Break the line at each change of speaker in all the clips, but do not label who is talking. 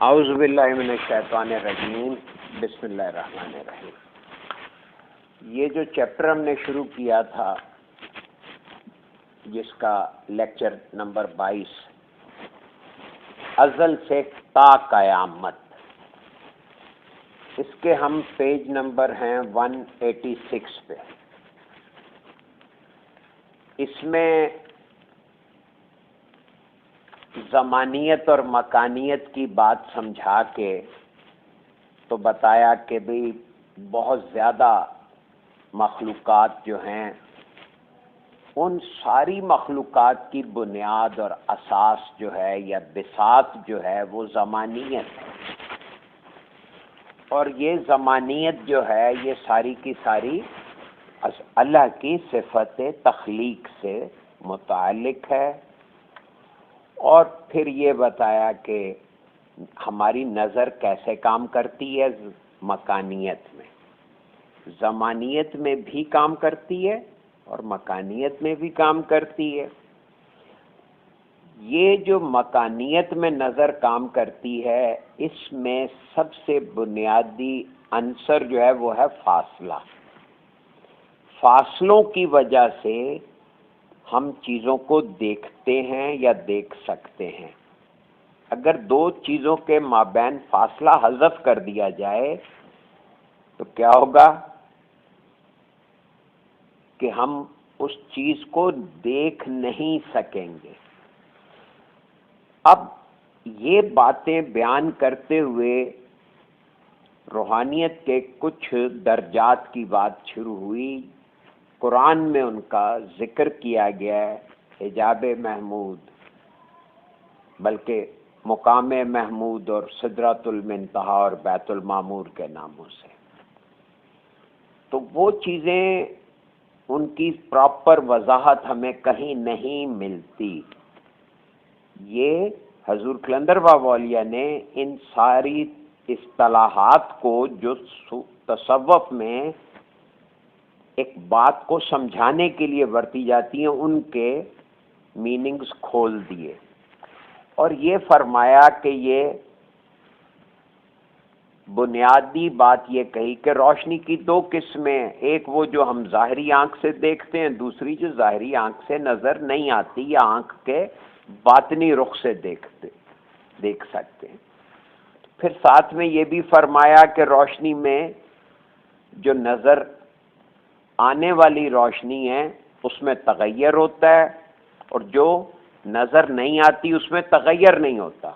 اعوذ باللہ من الشیطان الرجیم، بسم اللہ الرحمن الرحیم۔ یہ جو چیپٹر ہم نے شروع کیا تھا، جس کا لیکچر نمبر 22، ازل سے تا قیامت، اس کے ہم پیج نمبر ہیں 186 پہ۔ اس میں زمانیت اور مکانیت کی بات سمجھا کے تو بتایا کہ بھئی بہت زیادہ مخلوقات جو ہیں، ان ساری مخلوقات کی بنیاد اور اساس جو ہے یا بساط جو ہے وہ زمانیت ہے، اور یہ زمانیت جو ہے یہ ساری کی ساری اللہ کی صفت تخلیق سے متعلق ہے۔ اور پھر یہ بتایا کہ ہماری نظر کیسے کام کرتی ہے مکانیت میں، زمانیت میں بھی کام کرتی ہے اور مکانیت میں بھی کام کرتی ہے۔ یہ جو مکانیت میں نظر کام کرتی ہے، اس میں سب سے بنیادی عنصر جو ہے وہ ہے فاصلہ۔ فاصلوں کی وجہ سے ہم چیزوں کو دیکھتے ہیں یا دیکھ سکتے ہیں۔ اگر دو چیزوں کے مابین فاصلہ حذف کر دیا جائے تو کیا ہوگا کہ ہم اس چیز کو دیکھ نہیں سکیں گے۔ اب یہ باتیں بیان کرتے ہوئے روحانیت کے کچھ درجات کی بات شروع ہوئی۔ قرآن میں ان کا ذکر کیا گیا ہے، حجاب محمود، بلکہ مقام محمود اور سدرۃ المنتہا اور بیت المعمور کے ناموں سے۔ تو وہ چیزیں، ان کی پراپر وضاحت ہمیں کہیں نہیں ملتی۔ یہ حضور قلندر بابا اولیاء نے ان ساری اصطلاحات کو جو تصوف میں ایک بات کو سمجھانے کے لیے برتی جاتی ہیں، ان کے میننگز کھول دیے، اور یہ فرمایا کہ یہ بنیادی بات یہ کہی کہ روشنی کی دو قسمیں، ایک وہ جو ہم ظاہری آنکھ سے دیکھتے ہیں، دوسری جو ظاہری آنکھ سے نظر نہیں آتی یا آنکھ کے باطنی رخ سے دیکھ سکتے ہیں۔ پھر ساتھ میں یہ بھی فرمایا کہ روشنی میں جو نظر آنے والی روشنی ہے اس میں تغیر ہوتا ہے، اور جو نظر نہیں آتی اس میں تغیر نہیں ہوتا۔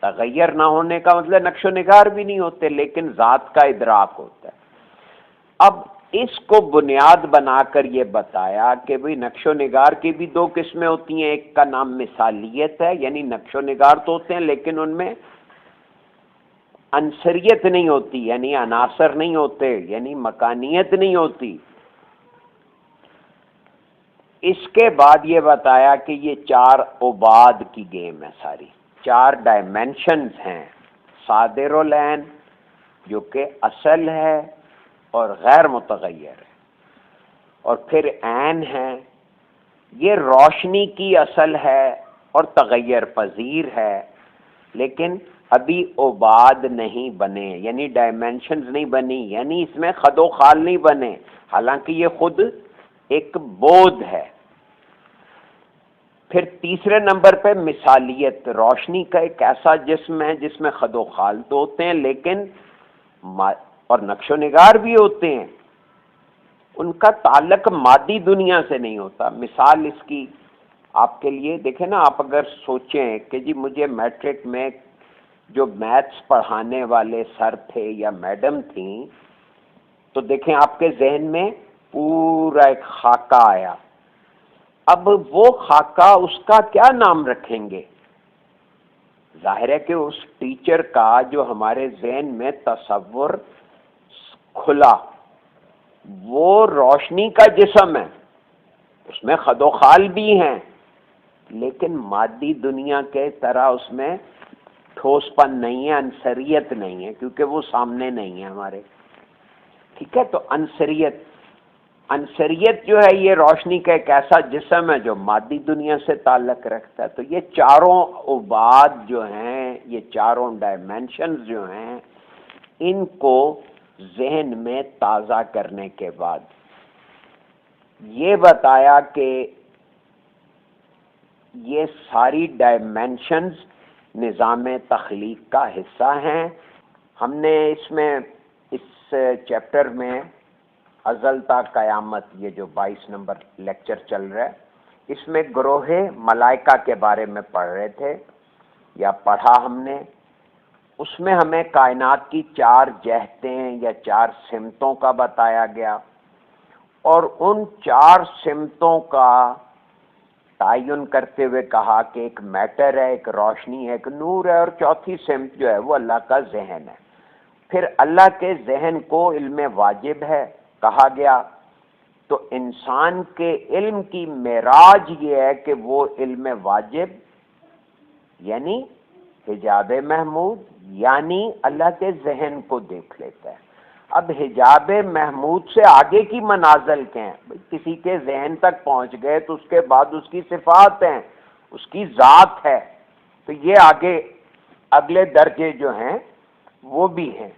تغیر نہ ہونے کا مطلب نقش و نگار بھی نہیں ہوتے، لیکن ذات کا ادراک ہوتا ہے۔ اب اس کو بنیاد بنا کر یہ بتایا کہ بھئی نقش و نگار کی بھی دو قسمیں ہوتی ہیں، ایک کا نام مثالیت ہے، یعنی نقش و نگار تو ہوتے ہیں لیکن ان میں عنصریت نہیں ہوتی، یعنی عناصر نہیں ہوتے، یعنی مکانیت نہیں ہوتی۔ اس کے بعد یہ بتایا کہ یہ چار ابعاد کی گیم ہے، ساری چار ڈائمینشنز ہیں۔ صادر العین جو کہ اصل ہے اور غیر متغیر ہے، اور پھر عین ہے، یہ روشنی کی اصل ہے اور تغیر پذیر ہے، لیکن ابھی ابعاد نہیں بنے، یعنی ڈائمینشنز نہیں بنی، یعنی اس میں خد و خال نہیں بنے، حالانکہ یہ خود ایک بود ہے۔ پھر تیسرے نمبر پہ مثالیت، روشنی کا ایک ایسا جسم ہے جس میں خد و خال تو ہوتے ہیں لیکن اور نقش و نگار بھی ہوتے ہیں، ان کا تعلق مادی دنیا سے نہیں ہوتا۔ مثال اس کی آپ کے لیے دیکھیں نا، آپ اگر سوچیں کہ جی مجھے میٹرک میں جو میتھس پڑھانے والے سر تھے یا میڈم تھیں، تو دیکھیں آپ کے ذہن میں پورا ایک خاکہ آیا۔ اب وہ خاکہ، اس کا کیا نام رکھیں گے؟ ظاہر ہے کہ اس ٹیچر کا جو ہمارے ذہن میں تصور کھلا، وہ روشنی کا جسم ہے، اس میں خد و خال بھی ہیں، لیکن مادی دنیا کے طرح اس میں ٹھوس پن نہیں ہے، عنصریت نہیں ہے، کیونکہ وہ سامنے نہیں ہے ہمارے۔ ٹھیک ہے، تو عنصریت عنصریت جو ہے یہ روشنی کا ایک ایسا جسم ہے جو مادی دنیا سے تعلق رکھتا ہے. تو یہ چاروں ابعاد جو ہیں، یہ چاروں ڈائمینشنز جو ہیں، ان کو ذہن میں تازہ کرنے کے بعد یہ بتایا کہ یہ ساری ڈائمینشنز نظام تخلیق کا حصہ ہیں. ہم نے اس میں اس چیپٹر میں ازل تا قیامت، یہ جو 22 نمبر لیکچر چل رہا ہے، اس میں گروہ ملائکہ کے بارے میں پڑھ رہے تھے یا پڑھا ہم نے. اس میں ہمیں کائنات کی 4 جہتیں یا 4 سمتوں کا بتایا گیا، اور ان 4 سمتوں کا تعین کرتے ہوئے کہا کہ ایک میٹر ہے، ایک روشنی ہے، ایک نور ہے، اور چوتھی سمت جو ہے وہ اللہ کا ذہن ہے. پھر اللہ کے ذہن کو علم واجب ہے کہا گیا. تو انسان کے علم کی معراج یہ ہے کہ وہ علم واجب یعنی حجاب محمود یعنی اللہ کے ذہن کو دیکھ لیتا ہے. اب حجاب محمود سے آگے کی منازل کیا ہیں؟ کسی کے ذہن تک پہنچ گئے تو اس کے بعد اس کی صفات ہیں، اس کی ذات ہے. تو یہ آگے اگلے درجے جو ہیں وہ بھی ہیں.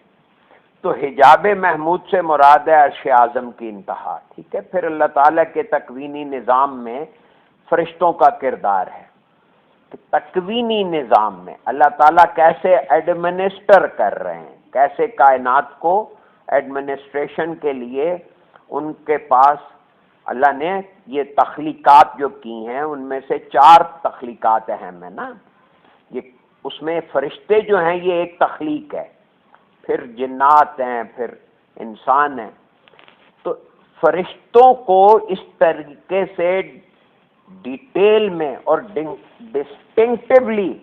تو حجاب محمود سے مراد ہے عرش اعظم کی انتہا. ٹھیک ہے. پھر اللہ تعالیٰ کے تکوینی نظام میں فرشتوں کا کردار ہے. تکوینی نظام میں اللہ تعالیٰ کیسے ایڈمنسٹر کر رہے ہیں، کیسے کائنات کو ایڈمنسٹریشن کے لیے ان کے پاس اللہ نے یہ تخلیقات جو کی ہیں، ان میں سے 4 تخلیقات اہم ہیں نا. یہ اس میں فرشتے جو ہیں یہ ایک تخلیق ہے، پھر جنات ہیں، پھر انسان ہیں. تو فرشتوں کو اس طریقے سے ڈیٹیل میں اور ڈسٹنکٹیولی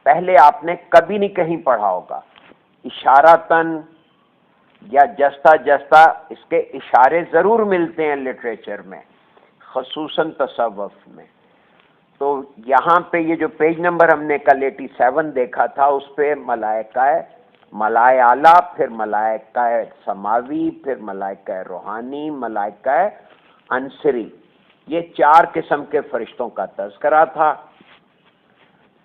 پہلے آپ نے کبھی نہیں کہیں پڑھا ہوگا. اشارتاً یا جستا جستا اس کے اشارے ضرور ملتے ہیں لٹریچر میں، خصوصاً تصوف میں. تو یہاں پہ یہ جو پیج نمبر ہم نے کل 87 دیکھا تھا، اس پہ ملائکہ ملائے اعلیٰ، پھر ملائکہ سماوی، پھر ملائکہ روحانی، ملائکہ عنصری، یہ 4 قسم کے فرشتوں کا تذکرہ تھا.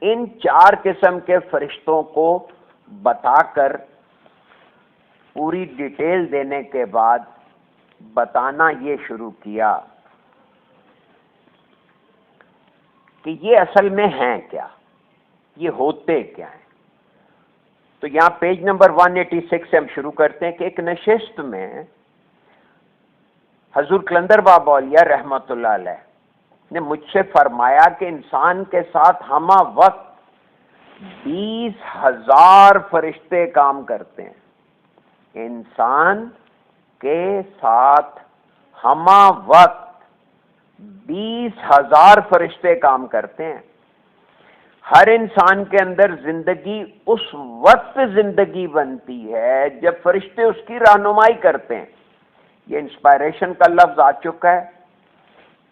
ان 4 قسم کے فرشتوں کو بتا کر پوری ڈیٹیل دینے کے بعد بتانا یہ شروع کیا کہ یہ اصل میں ہیں کیا، یہ ہوتے کیا ہیں. تو یہاں پیج نمبر 186 سے ہم شروع کرتے ہیں کہ ایک نشست میں حضور قلندر بابا اولیاء رحمۃ اللہ علیہ نے مجھ سے فرمایا کہ انسان کے ساتھ ہمہ وقت 20,000 فرشتے کام کرتے ہیں. انسان کے ساتھ ہمہ وقت 20,000 فرشتے کام کرتے ہیں. ہر انسان کے اندر زندگی اس وقت زندگی بنتی ہے جب فرشتے اس کی رہنمائی کرتے ہیں. یہ انسپائریشن کا لفظ آ چکا ہے،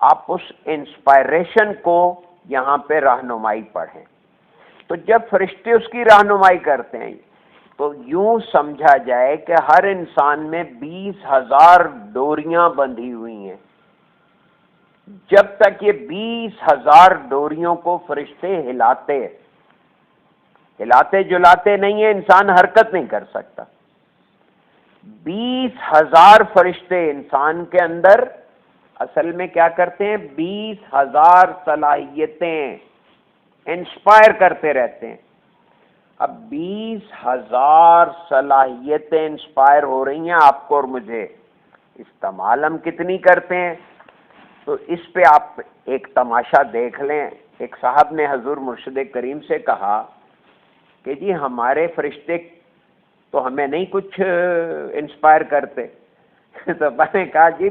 آپ اس انسپائریشن کو یہاں پہ رہنمائی پڑھیں. تو جب فرشتے اس کی رہنمائی کرتے ہیں تو یوں سمجھا جائے کہ ہر انسان میں 20,000 ڈوریاں بندھی ہوئی ہیں. جب تک یہ 20,000 ڈوریوں کو فرشتے ہلاتے جلاتے نہیں ہیں، انسان حرکت نہیں کر سکتا. 20,000 فرشتے انسان کے اندر اصل میں کیا کرتے ہیں؟ 20,000 صلاحیتیں انسپائر کرتے رہتے ہیں. اب 20,000 صلاحیتیں انسپائر ہو رہی ہیں آپ کو اور مجھے، استعمال ہم کتنی کرتے ہیں؟ تو اس پہ آپ ایک تماشا دیکھ لیں. ایک صاحب نے حضور مرشد کریم سے کہا کہ جی ہمارے فرشتے تو ہمیں نہیں کچھ انسپائر کرتے. تو میں نے کہا جی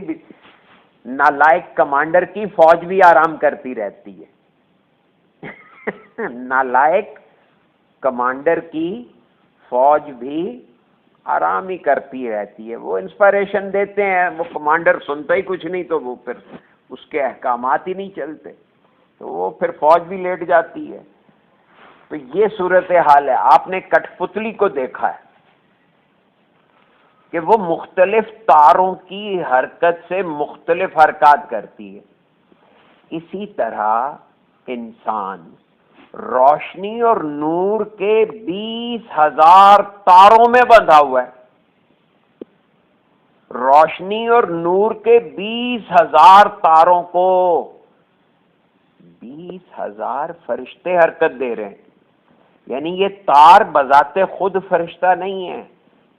نالائق کمانڈر کی فوج بھی آرام کرتی رہتی ہے. نالائق کمانڈر کی فوج بھی آرام ہی کرتی رہتی ہے. وہ انسپائریشن دیتے ہیں، وہ کمانڈر سنتا ہی کچھ نہیں تو وہ پھر اس کے احکامات ہی نہیں چلتے، تو وہ پھر فوج بھی لیٹ جاتی ہے. تو یہ صورتحال ہے. آپ نے کٹھ پتلی کو دیکھا ہے. کہ وہ مختلف تاروں کی حرکت سے مختلف حرکات کرتی ہے. اسی طرح انسان روشنی اور نور کے 20,000 تاروں میں بندھا ہوا ہے. روشنی اور نور کے 20,000 تاروں کو 20,000 فرشتے حرکت دے رہے ہیں. یعنی یہ تار بذات خود فرشتہ نہیں ہے،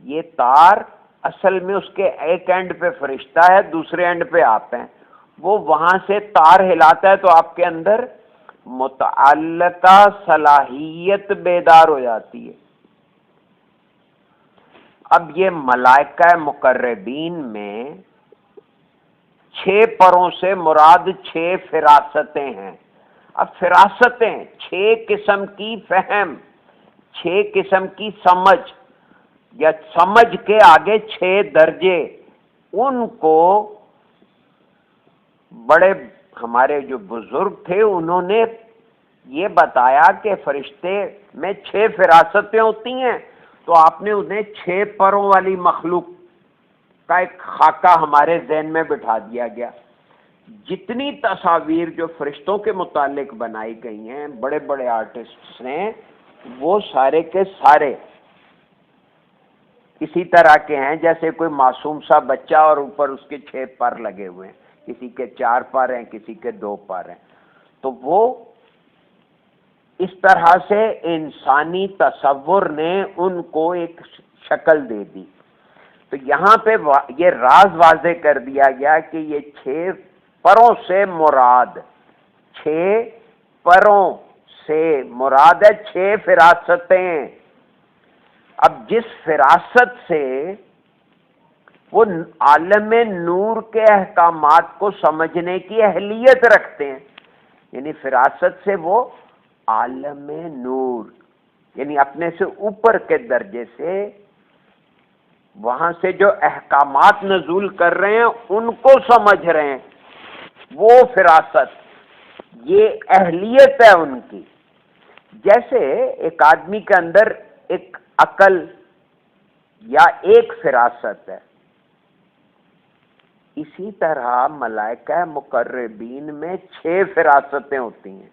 یہ تار اصل میں اس کے ایک اینڈ پہ فرشتہ ہے، دوسرے اینڈ پہ آپ ہیں. وہ وہاں سے تار ہلاتا ہے تو آپ کے اندر متعلقہ صلاحیت بیدار ہو جاتی ہے. اب یہ ملائکہ مقربین میں 6 پروں سے مراد 6 فراستیں ہیں. اب فراستیں 6 قسم کی فہم، 6 قسم کی سمجھ، یا سمجھ کے آگے 6 درجے. ان کو بڑے ہمارے جو بزرگ تھے انہوں نے یہ بتایا کہ فرشتے میں 6 فراستیں ہوتی ہیں، تو آپ نے انہیں 6 پروں والی مخلوق کا ایک خاکہ ہمارے ذہن میں بٹھا دیا گیا. جتنی تصاویر جو فرشتوں کے متعلق بنائی گئی ہیں بڑے بڑے آرٹسٹس نے، وہ سارے کے سارے اسی طرح کے ہیں جیسے کوئی معصوم سا بچہ اور اوپر اس کے 6 پر لگے ہوئے ہیں، کسی کے 4 پر ہیں، کسی کے 2 پر ہیں. تو وہ اس طرح سے انسانی تصور نے ان کو ایک شکل دے دی. تو یہاں پہ یہ راز واضح کر دیا گیا کہ یہ 6 پروں سے مراد، 6 پروں سے مراد ہے 6 فراستیں. اب جس فراست سے وہ عالم نور کے احکامات کو سمجھنے کی اہلیت رکھتے ہیں، یعنی فراست سے وہ عالم نور، یعنی اپنے سے اوپر کے درجے سے وہاں سے جو احکامات نزول کر رہے ہیں ان کو سمجھ رہے ہیں، وہ فراست، یہ اہلیت ہے ان کی. جیسے ایک آدمی کے اندر ایک عقل یا ایک فراست ہے، اسی طرح ملائکہ مقربین میں 6 فراستیں ہوتی ہیں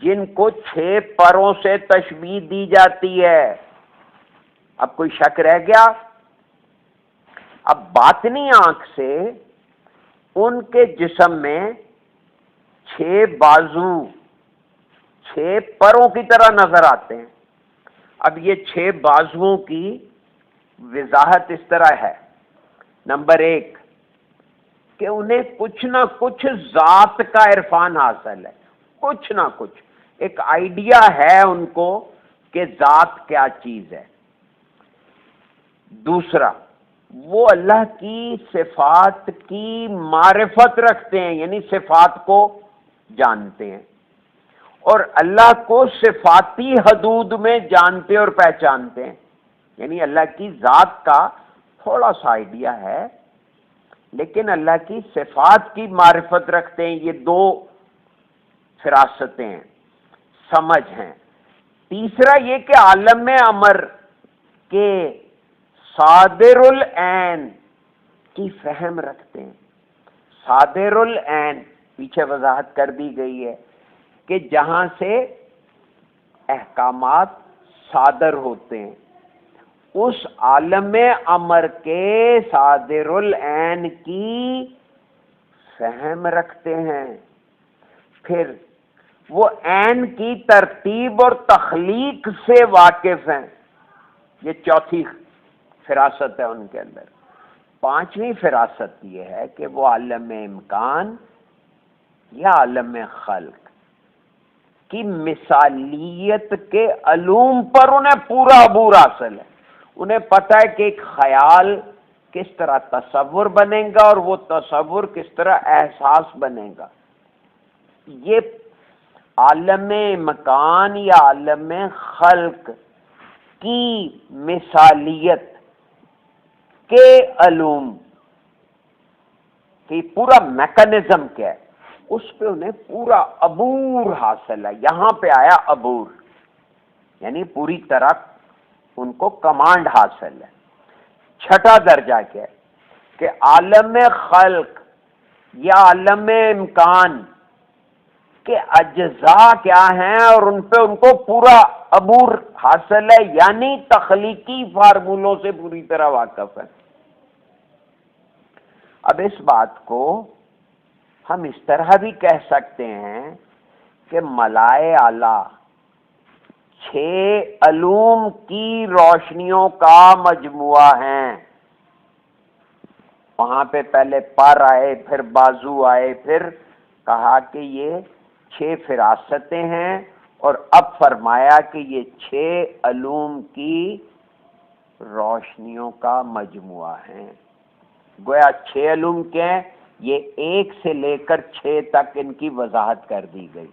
جن کو 6 پروں سے تشبیہ دی جاتی ہے. اب کوئی شک رہ گیا؟ اب باطنی آنکھ سے ان کے جسم میں 6 بازو 6 پروں کی طرح نظر آتے ہیں. اب یہ 6 بازوؤں کی وضاحت اس طرح ہے. نمبر 1 کہ انہیں کچھ نہ کچھ ذات کا عرفان حاصل ہے، کچھ نہ کچھ ایک آئیڈیا ہے ان کو کہ ذات کیا چیز ہے. دوسرا، وہ اللہ کی صفات کی معرفت رکھتے ہیں، یعنی صفات کو جانتے ہیں، اور اللہ کو صفاتی حدود میں جانتے اور پہچانتے ہیں. یعنی اللہ کی ذات کا تھوڑا سا آئیڈیا ہے لیکن اللہ کی صفات کی معرفت رکھتے ہیں. یہ 2 فراستیں ہیں، سمجھ ہیں. تیسرا یہ کہ عالم امر کے صادر العین کی فہم رکھتے ہیں. صادر العین پیچھے وضاحت کر دی گئی ہے کہ جہاں سے احکامات صادر ہوتے ہیں، اس عالم امر کے صادر العین کی فہم رکھتے ہیں. پھر وہ عین کی ترتیب اور تخلیق سے واقف ہیں. یہ 4تھی فراست ہے ان کے اندر. 5ویں فراست یہ ہے کہ وہ عالم امکان یا عالم خلق کی مثالیت کے علوم پر انہیں پورا عبور حاصل ہے. انہیں پتہ ہے کہ ایک خیال کس طرح تصور بنے گا اور وہ تصور کس طرح احساس بنے گا. یہ عالم مکان یا عالم خلق کی مثالیت کے علوم کی پورا میکانزم کیا ہے اس پہ انہیں پورا عبور حاصل ہے. یہاں پہ آیا عبور، یعنی پوری طرح ان کو کمانڈ حاصل ہے. چھٹا درجہ کیا ہے کہ عالم خلق یا عالم امکان کے اجزاء کیا ہیں اور ان پہ ان کو پورا عبور حاصل ہے، یعنی تخلیقی فارمولوں سے پوری طرح واقف ہے۔ اب اس بات کو ہم اس طرح بھی کہہ سکتے ہیں کہ ملائے اعلیٰ 6 علوم کی روشنیوں کا مجموعہ ہیں۔ وہاں پہ پہلے پر آئے، پھر بازو آئے، پھر کہا کہ یہ 6 فراستیں ہیں، اور اب فرمایا کہ یہ 6 علوم کی روشنیوں کا مجموعہ ہیں۔ گویا 6 علوم کے ہیں، یہ 1 سے لے کر 6 تک ان کی وضاحت کر دی گئی۔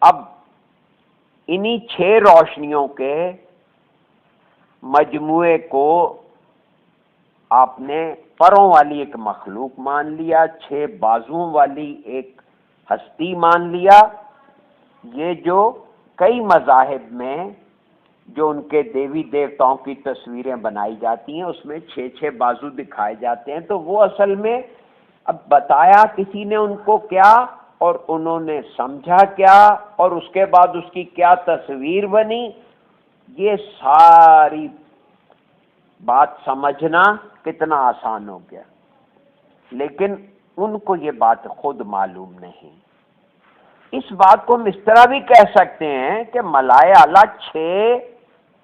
اب انہی 6 روشنیوں کے مجموعے کو آپ نے پروں والی ایک مخلوق مان لیا، 6 بازوؤں والی ایک ہستی مان لیا۔ یہ جو کئی مذاہب میں جو ان کے دیوی دیوتاؤں کی تصویریں بنائی جاتی ہیں اس میں 6 بازو دکھائے جاتے ہیں، تو وہ اصل میں اب بتایا کسی نے ان کو کیا اور انہوں نے سمجھا کیا اور اس کے بعد اس کی کیا تصویر بنی، یہ ساری بات سمجھنا کتنا آسان ہو گیا، لیکن ان کو یہ بات خود معلوم نہیں۔ اس بات کو ہم اس طرح بھی کہہ سکتے ہیں کہ ملائے اعلیٰ 6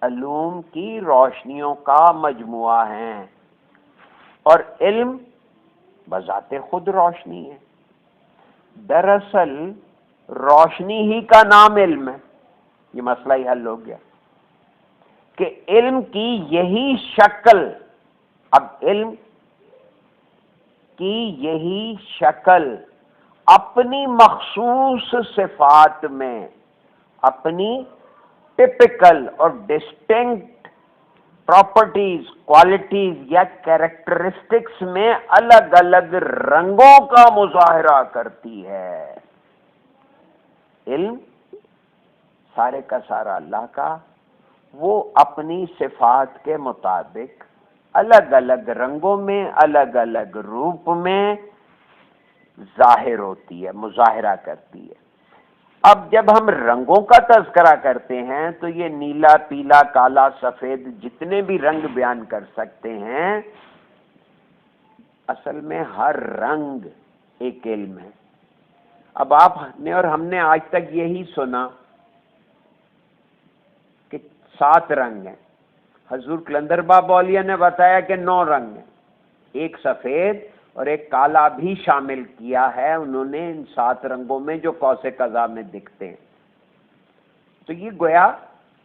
علوم کی روشنیوں کا مجموعہ ہیں، اور علم بذات خود روشنی ہے۔ دراصل روشنی ہی کا نام علم ہے، یہ مسئلہ ہی حل ہو گیا کہ علم کی یہی شکل، اب علم کی یہی شکل اپنی مخصوص صفات میں، اپنی ٹپیکل اور ڈسٹنکٹ پراپرٹیز، کوالٹیز یا کیریکٹرسٹکس میں الگ الگ رنگوں کا مظاہرہ کرتی ہے۔ علم سارے کا سارا اللہ کا، وہ اپنی صفات کے مطابق الگ الگ رنگوں میں، الگ الگ روپ میں ظاہر ہوتی ہے، مظاہرہ کرتی ہے۔ اب جب ہم رنگوں کا تذکرہ کرتے ہیں تو یہ نیلا، پیلا، کالا، سفید جتنے بھی رنگ بیان کر سکتے ہیں، اصل میں ہر رنگ ایک علم ہے۔ اب آپ نے اور ہم نے آج تک یہی سنا کہ 7 رنگ ہیں، حضور کلندر بابا اولیاء نے بتایا کہ 9 رنگ ہیں، ایک سفید اور ایک کالا بھی شامل کیا ہے انہوں نے ان 7 رنگوں میں جو قوس قزح میں دکھتے ہیں۔ تو یہ گویا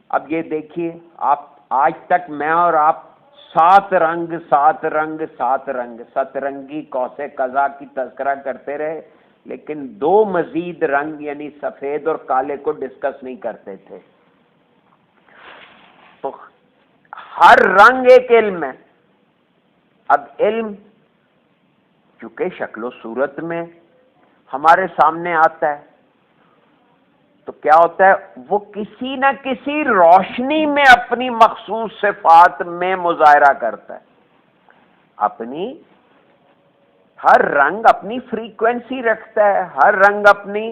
اب یہ دیکھیے، آپ آج تک میں اور آپ 7 رنگ 7 رنگ 7 رنگ سترنگی قوس قزح کی تذکرہ کرتے رہے، لیکن 2 مزید رنگ یعنی سفید اور کالے کو ڈسکس نہیں کرتے تھے۔ تو ہر رنگ ایک علم ہے۔ اب علم چونکہ شکل و صورت میں ہمارے سامنے آتا ہے تو کیا ہوتا ہے، وہ کسی نہ کسی روشنی میں اپنی مخصوص صفات میں مظاہرہ کرتا ہے۔ اپنی ہر رنگ اپنی فریکوینسی رکھتا ہے، ہر رنگ اپنی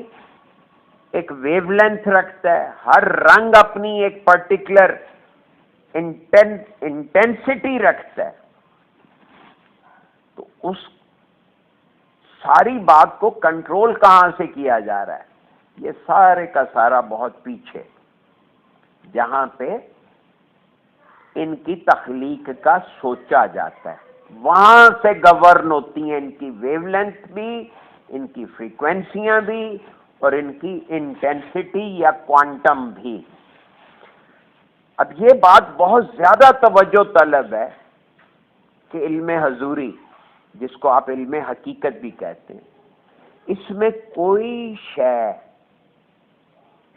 ایک ویو لینتھ رکھتا ہے، ہر رنگ اپنی ایک پرٹیکولر انٹینسٹی رکھتا ہے۔ تو اس ساری بات کو کنٹرول کہاں سے کیا جا رہا ہے؟ یہ سارے کا سارا بہت پیچھے، جہاں پہ ان کی تخلیق کا سوچا جاتا ہے، وہاں سے گورن ہوتی ہیں ان کی ویو لینتھ بھی، ان کی فریکوینسیاں بھی، اور ان کی انٹینسٹی یا کوانٹم بھی۔ اب یہ بات بہت زیادہ توجہ طلب ہے کہ علم حضوری، جس کو آپ علم حقیقت بھی کہتے ہیں، اس میں کوئی شے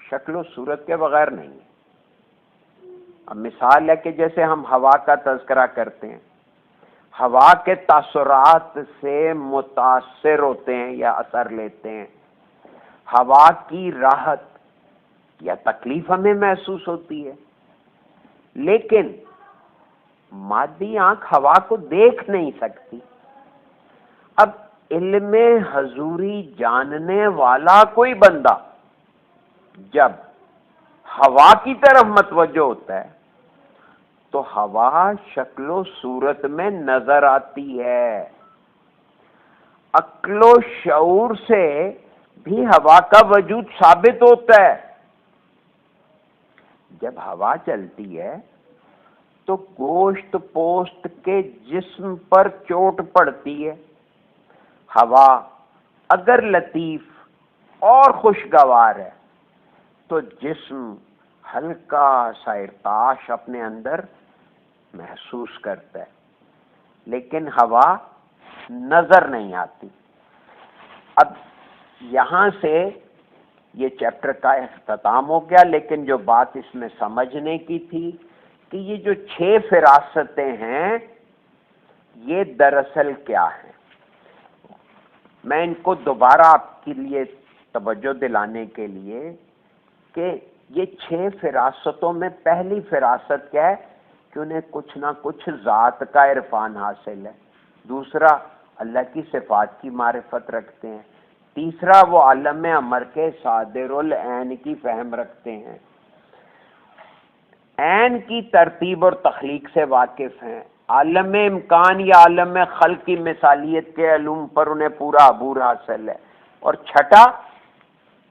شکل و صورت کے بغیر نہیں ہے۔ اب مثال ہے کہ جیسے ہم ہوا کا تذکرہ کرتے ہیں، ہوا کے تاثرات سے متاثر ہوتے ہیں یا اثر لیتے ہیں، ہوا کی راحت یا تکلیف ہمیں محسوس ہوتی ہے، لیکن مادی آنکھ ہوا کو دیکھ نہیں سکتی. اب علم حضوری جاننے والا کوئی بندہ جب ہوا کی طرف متوجہ ہوتا ہے تو ہوا شکل و صورت میں نظر آتی ہے. عقل و شعور سے بھی ہوا کا وجود ثابت ہوتا ہے. جب ہوا چلتی ہے تو گوشت پوست کے جسم پر چوٹ پڑتی ہے. ہوا اگر لطیف اور خوشگوار ہے تو جسم ہلکا سا ارتعاش اپنے اندر محسوس کرتا ہے، لیکن ہوا نظر نہیں آتی. اب یہاں سے یہ چیپٹر کا اختتام ہو گیا، لیکن جو بات اس میں سمجھنے کی تھی کہ یہ جو 6 فراستیں ہیں یہ دراصل کیا ہیں. میں ان کو دوبارہ آپ کے لیے توجہ دلانے کے لیے کہ یہ 6 فراستوں میں پہلی فراست کیا ہے کہ انہیں کچھ نہ کچھ ذات کا عرفان حاصل ہے. دوسرا، اللہ کی صفات کی معرفت رکھتے ہیں. تیسرا، وہ عالم امر کے صادر العین کی فہم رکھتے ہیں، عین کی ترتیب اور تخلیق سے واقف ہیں. عالم امکان یا عالم خلق کی مثالیت کے علوم پر انہیں پورا عبور حاصل ہے. اور چھٹا،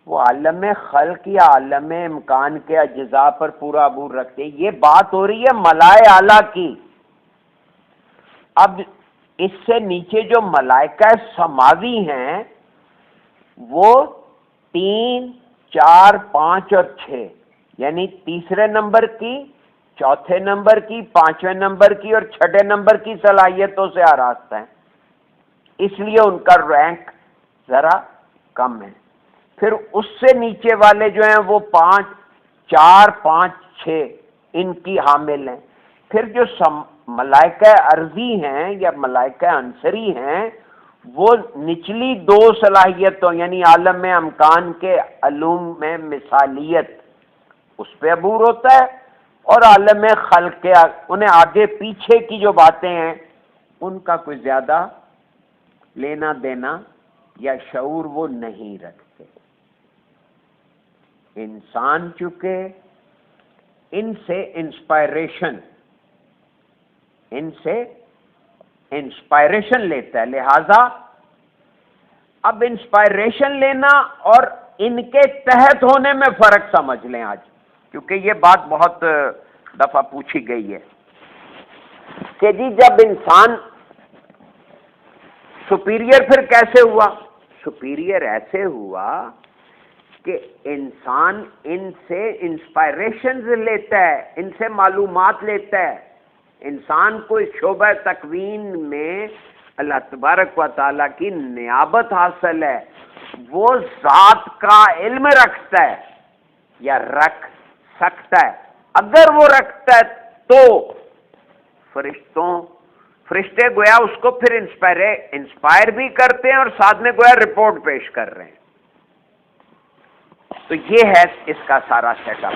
وہ عالم خلق یا عالم امکان کے اجزاء پر پورا عبور رکھتے ہیں. یہ بات ہو رہی ہے ملائے اعلیٰ کی. اب اس سے نیچے جو ملائکہ سماوی ہیں وہ 3، 4، 5 اور 6، یعنی تیسرے نمبر کی، چوتھے نمبر کی، 5ویں نمبر کی اور 6 نمبر کی صلاحیتوں سے آراستہ ہیں، اس لیے ان کا رینک ذرا کم ہے. پھر اس سے نیچے والے جو ہیں وہ 5، 4، 5، 6 ان کی حامل ہیں. پھر جو ملائکہ ارضی ہیں یا ملائکہ عنصری ہیں وہ نچلی 2 صلاحیتوں یعنی عالم امکان کے علوم میں مثالیت اس پہ عبور ہوتا ہے، اور عالم خلق کے انہیں آگے پیچھے کی جو باتیں ہیں ان کا کوئی زیادہ لینا دینا یا شعور وہ نہیں رکھتے. انسان چونکہ ان سے انسپائریشن لیتا ہے، لہذا اب انسپائریشن لینا اور ان کے تحت ہونے میں فرق سمجھ لیں آج، کیونکہ یہ بات بہت دفعہ پوچھی گئی ہے کہ جی جب انسان سپیریئر پھر کیسے ہوا؟ سپیریئر ایسے ہوا کہ انسان ان سے انسپائریشنز لیتا ہے، ان سے معلومات لیتا ہے. انسان کو اس شعبہ تکوین میں اللہ تبارک و تعالیٰ کی نیابت حاصل ہے. وہ ذات کا علم رکھتا ہے یا رکھ سکتا ہے. اگر وہ رکھتا ہے تو فرشتے گویا اس کو پھر انسپائر بھی کرتے ہیں اور ساتھ میں گویا رپورٹ پیش کر رہے ہیں. تو یہ ہے اس کا سارا سیٹ اپ.